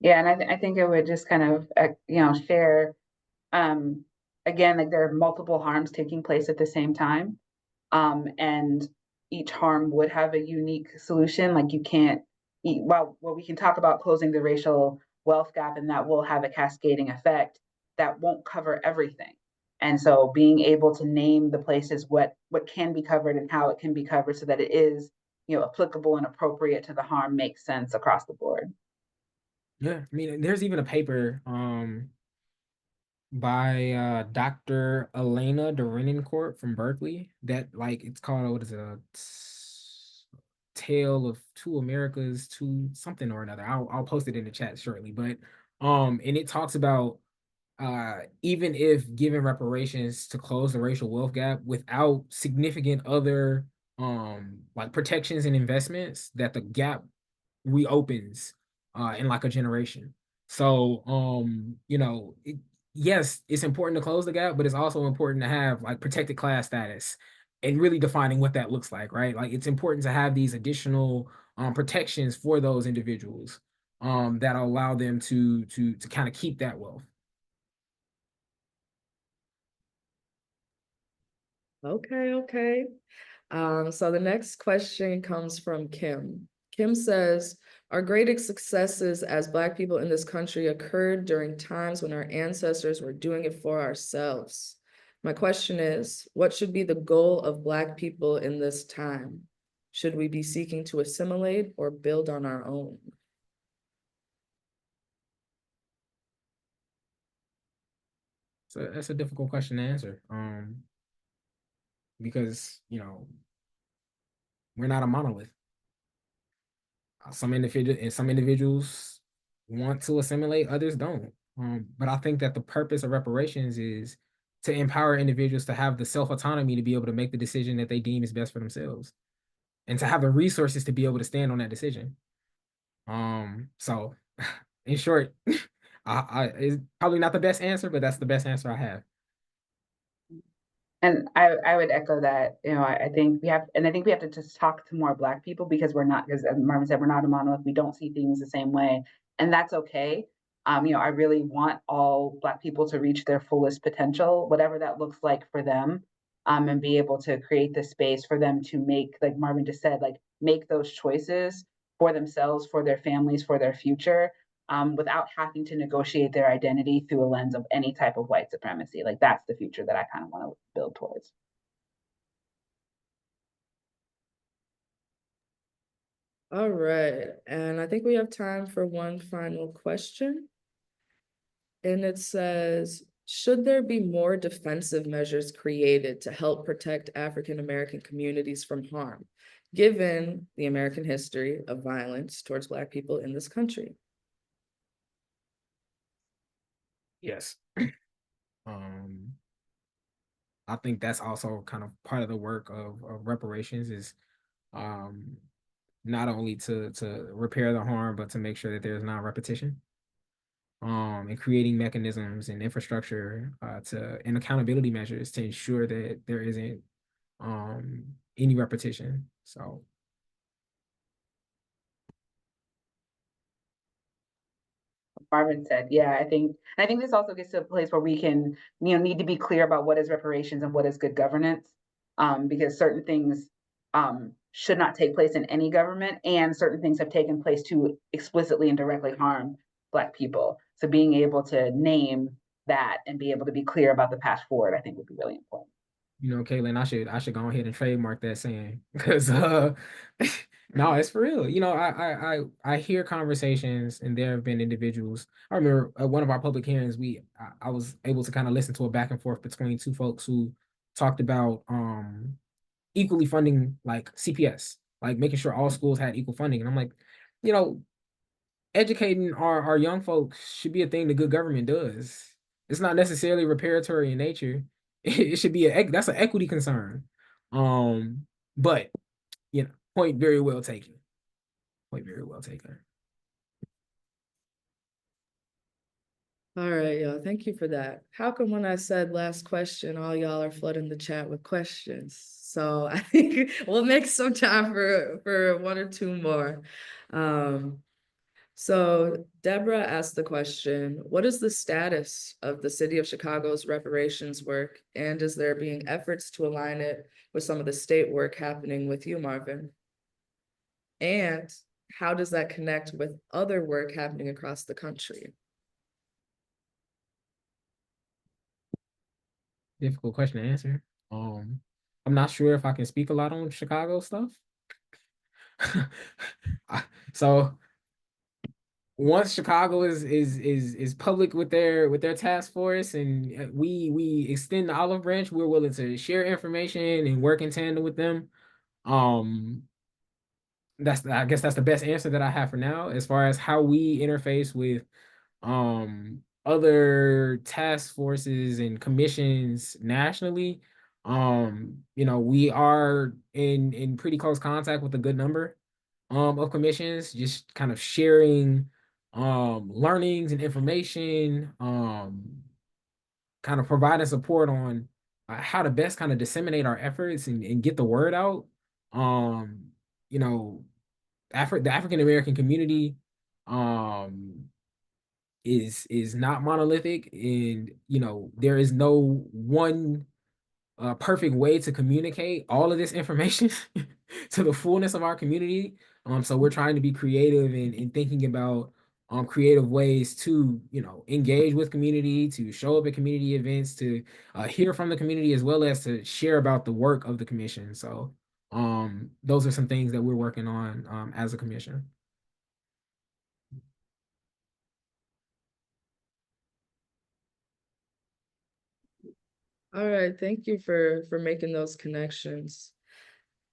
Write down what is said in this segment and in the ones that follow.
Yeah, and I think it would just kind of, share, um, again, like there are multiple harms taking place at the same time. And each harm would have a unique solution. Like you can't, well, we can talk about closing the racial wealth gap, and that will have a cascading effect that won't cover everything. And so being able to name the places what can be covered and how it can be covered so that it is, applicable and appropriate to the harm makes sense across the board. Yeah, I mean, there's even a paper by Dr. Elena Court from Berkeley that like it's called what is it, a tale of two Americas, two something or another. I'll post it in the chat shortly, but and it talks about even if given reparations to close the racial wealth gap without significant other like protections and investments, that the gap reopens in like a generation. So yes, it's important to close the gap, but it's also important to have like protected class status and really defining what that looks like, right? Like it's important to have these additional protections for those individuals that allow them to kind of keep that wealth. Okay, okay. So the next question comes from Kim. Kim says, our greatest successes as Black people in this country occurred during times when our ancestors were doing it for ourselves. My question is, what should be the goal of Black people in this time? Should we be seeking to assimilate or build on our own? So that's a difficult question to answer. Because we're not a monolith. Some individuals want to assimilate, others don't. But I think that the purpose of reparations is to empower individuals to have the self-autonomy to be able to make the decision that they deem is best for themselves and to have the resources to be able to stand on that decision. So in short, it's probably not the best answer, but that's the best answer I have. And I would echo that. I think we have to just talk to more Black people because we're not, because as Marvin said, we're not a monolith. We don't see things the same way, and that's okay. I really want all Black people to reach their fullest potential, whatever that looks like for them, and be able to create the space for them to make, like Marvin just said, like make those choices for themselves, for their families, for their future, without having to negotiate their identity through a lens of any type of white supremacy. Like that's the future that I kind of want to build towards. All right, and I think we have time for one final question. And it says, should there be more defensive measures created to help protect African American communities from harm, given the American history of violence towards Black people in this country? Yes. Um, I think that's also kind of part of the work of reparations is um, not only to repair the harm, but to make sure that there's not repetition. And creating mechanisms and infrastructure and accountability measures to ensure that there isn't any repetition. So Marvin said, yeah, I think this also gets to a place where we can, need to be clear about what is reparations and what is good governance, because certain things should not take place in any government, and certain things have taken place to explicitly and directly harm Black people. So being able to name that and be able to be clear about the path forward, I think would be really important. Caitlin, I should go ahead and trademark that saying because no, it's for real. I hear conversations, and there have been individuals. I remember at one of our public hearings, I was able to kind of listen to a back and forth between two folks who talked about equally funding like CPS, like making sure all schools had equal funding. And I'm like, you know, educating our young folks should be a thing the good government does. It's not necessarily reparatory in nature. It should be that's an equity concern. But point very well taken. Point very well taken. All right, y'all, thank you for that. How come when I said last question, all y'all are flooding the chat with questions? So I think we'll make some time for one or two more. So Deborah asked the question, what is the status of the city of Chicago's reparations work? And is there being efforts to align it with some of the state work happening with you, Marvin? And how does that connect with other work happening across the country? Difficult question to answer. I'm not sure if I can speak a lot on Chicago stuff. So once Chicago is public with their task force, and we extend the olive branch, we're willing to share information and work in tandem with them. I guess that's the best answer that I have for now. As far as how we interface with other task forces and commissions nationally, we are in pretty close contact with a good number of commissions, just kind of sharing learnings and information, kind of providing support on how to best kind of disseminate our efforts and get the word out. You know, the African American community is not monolithic, and there is no one perfect way to communicate all of this information to the fullness of our community. So we're trying to be creative in thinking about creative ways to engage with community, to show up at community events, to hear from the community, as well as to share about the work of the commission. So those are some things that we're working on as a commission. All right, thank you for making those connections.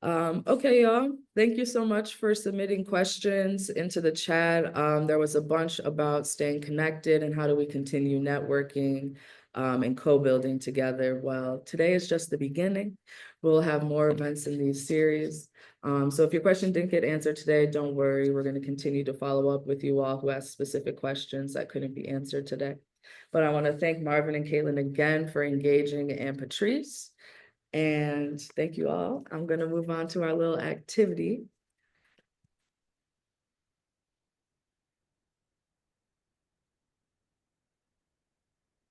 Okay, y'all, thank you so much for submitting questions into the chat. There was a bunch about staying connected and how do we continue networking and co-building together. Well, today is just the beginning. We'll have more events in these series. So if your question didn't get answered today, don't worry. We're going to continue to follow up with you all who asked specific questions that couldn't be answered today. But I want to thank Marvin and Caitlin again for engaging, and Patrice. And thank you all. I'm going to move on to our little activity.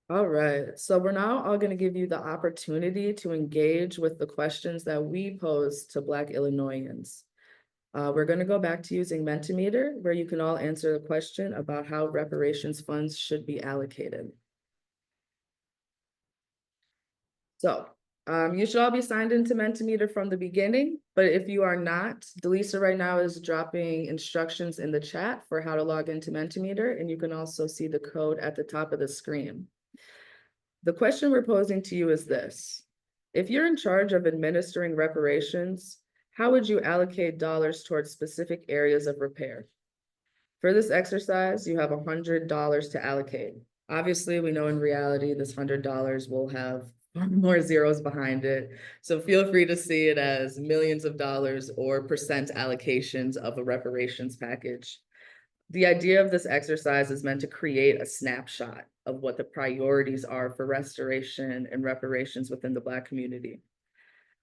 All right, so we're now all going to give you the opportunity to engage with the questions that we pose to Black Illinoisans. We're going to go back to using Mentimeter, where you can all answer a question about how reparations funds should be allocated. So you should all be signed into Mentimeter from the beginning, but if you are not, Delisa right now is dropping instructions in the chat for how to log into Mentimeter, and you can also see the code at the top of the screen. The question we're posing to you is this: if you're in charge of administering reparations, how would you allocate dollars towards specific areas of repair? For this exercise, you have $100 to allocate. Obviously, we know in reality, this $100 will have more zeros behind it. So feel free to see it as millions of dollars or percent allocations of a reparations package. The idea of this exercise is meant to create a snapshot of what the priorities are for restoration and reparations within the Black community.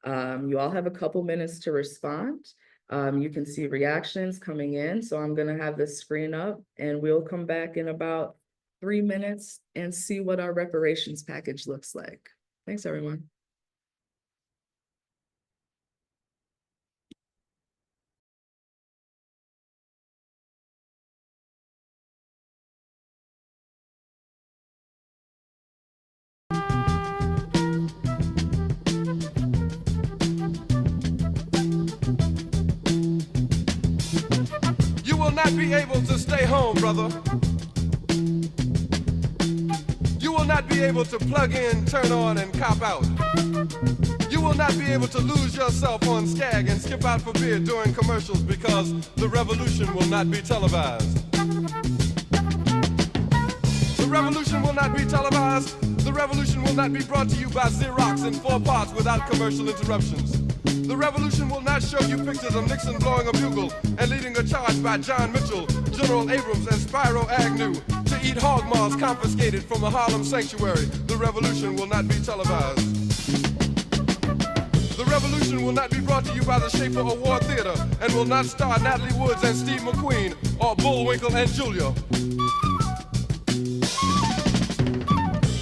You all have a couple minutes to respond. You can see reactions coming in. So I'm gonna have this screen up and we'll come back in about 3 minutes and see what our reparations package looks like. Thanks, everyone. You will not be able to stay home, brother. You will not be able to plug in, turn on, and cop out. You will not be able to lose yourself on Skag and skip out for beer during commercials because the revolution will not be televised. The revolution will not be televised. The revolution will not be brought to you by Xerox in 4 parts without commercial interruptions. The revolution will not show you pictures of Nixon blowing a bugle and leading a charge by John Mitchell, General Abrams, and Spyro Agnew to eat hog maws confiscated from a Harlem sanctuary. The revolution will not be televised. The revolution will not be brought to you by the Schaefer Award Theater and will not star Natalie Woods and Steve McQueen or Bullwinkle and Julia.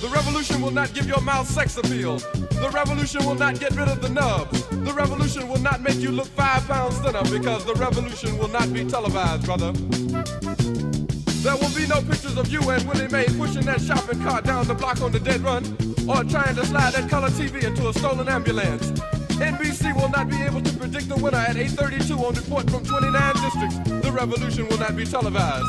The revolution will not give your mouth sex appeal. The revolution will not get rid of the nubs. The revolution will not make you look 5 pounds thinner because the revolution will not be televised, brother. There will be no pictures of you and Willie Mae pushing that shopping cart down the block on the dead run or trying to slide that color TV into a stolen ambulance. NBC will not be able to predict the winner at 8:32 on report from 29 districts. The revolution will not be televised.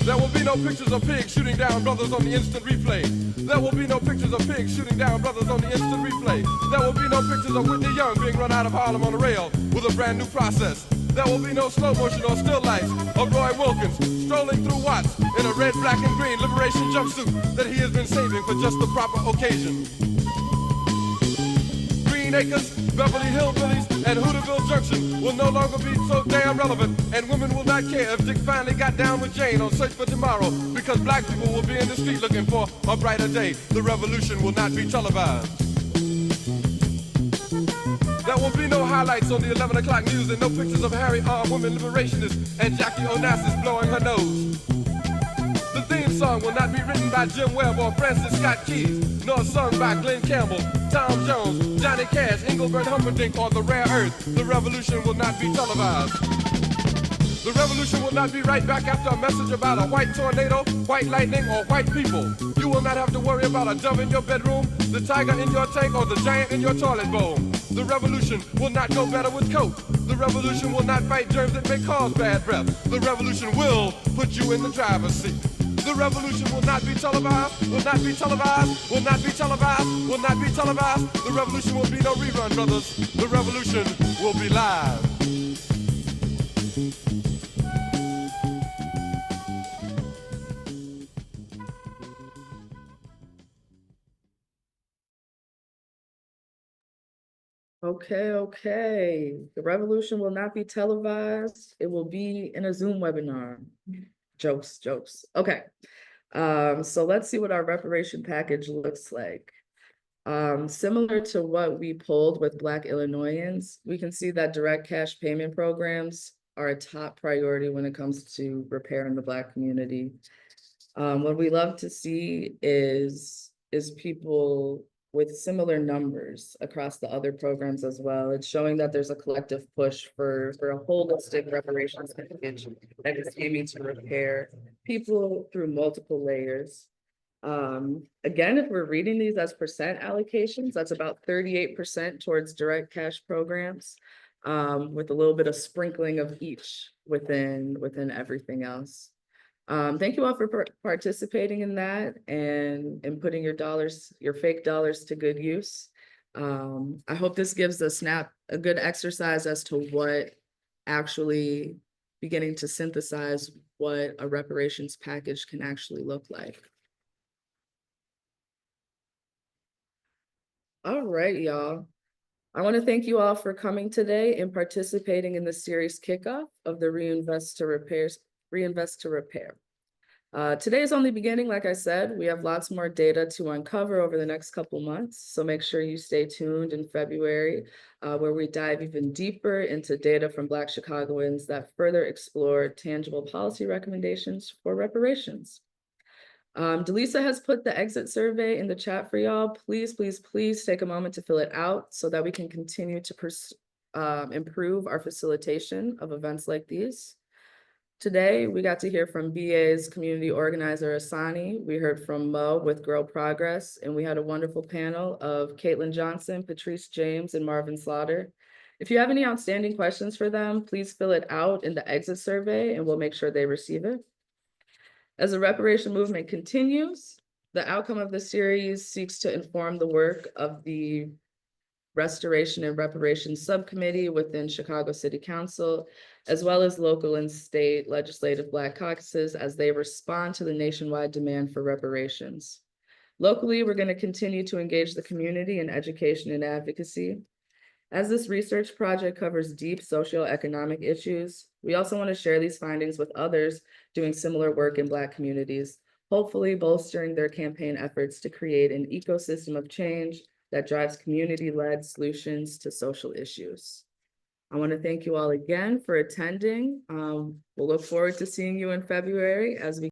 There will be no pictures of pigs shooting down brothers on the instant replay. There will be no pictures of pigs shooting down brothers on the instant replay. There will be no pictures of Whitney Young being run out of Harlem on a rail with a brand new process. There will be no slow motion or still lights of Roy Wilkins strolling through Watts in a red, black, and green liberation jumpsuit that he has been saving for just the proper occasion. Green Acres, Beverly Hillbillies, and Hooterville Junction will no longer be so damn relevant, and women will not care if Dick finally got down with Jane on Search for Tomorrow, because black people will be in the street looking for a brighter day. The revolution will not be televised. There will be no highlights on the 11 o'clock news and no pictures of Harry armed women liberationists and Jackie Onassis blowing her nose. The theme song will not be written by Jim Webb or Francis Scott Keys, nor sung by Glenn Campbell, Tom Jones, Johnny Cash, Engelbert Humperdinck, or The Rare Earth. The revolution will not be televised. The revolution will not be right back after a message about a white tornado, white lightning, or white people. You will not have to worry about a dove in your bedroom, the tiger in your tank, or the giant in your toilet bowl. The revolution will not go better with Coke. The revolution will not fight germs that may cause bad breath. The revolution will put you in the driver's seat. The revolution will not be televised, will not be televised, will not be televised, will not be televised. The revolution will be no rerun, brothers. The revolution will be live. Okay. The revolution will not be televised. It will be in a Zoom webinar. Jokes. Okay. So let's see what our reparation package looks like. Similar to what we pulled with Black Illinoisans, we can see that direct cash payment programs are a top priority when it comes to repair in the Black community. What we love to see is people with similar numbers across the other programs as well. It's showing that there's a collective push for a holistic reparations package that is aiming to repair people through multiple layers. Again, if we're reading these as percent allocations, that's about 38% towards direct cash programs, with a little bit of sprinkling of each within everything else. Thank you all for participating in that and putting your fake dollars to good use. I hope this gives a good exercise as to what actually beginning to synthesize what a reparations package can actually look like. All right, y'all. I want to thank you all for coming today and participating in the series kickoff of the Reinvest to Repair. Today is only beginning, like I said. We have lots more data to uncover over the next couple months, so make sure you stay tuned in February, where we dive even deeper into data from Black Chicagoans that further explore tangible policy recommendations for reparations. Delisa has put the exit survey in the chat for y'all. Please take a moment to fill it out so that we can continue to improve our facilitation of events like these. Today, we got to hear from BA's community organizer, Asani. We heard from Mo with Girl Progress, and we had a wonderful panel of Caitlin Johnson, Patrice James, and Marvin Slaughter. If you have any outstanding questions for them, please fill it out in the exit survey, and we'll make sure they receive it. As the reparation movement continues, the outcome of the series seeks to inform the work of the Restoration and Reparations Subcommittee within Chicago City Council, as well as local and state legislative Black caucuses as they respond to the nationwide demand for reparations. Locally, we're going to continue to engage the community in education and advocacy. As this research project covers deep socioeconomic issues, we also want to share these findings with others doing similar work in Black communities, hopefully bolstering their campaign efforts to create an ecosystem of change that drives community-led solutions to social issues. I want to thank you all again for attending. We'll look forward to seeing you in February as we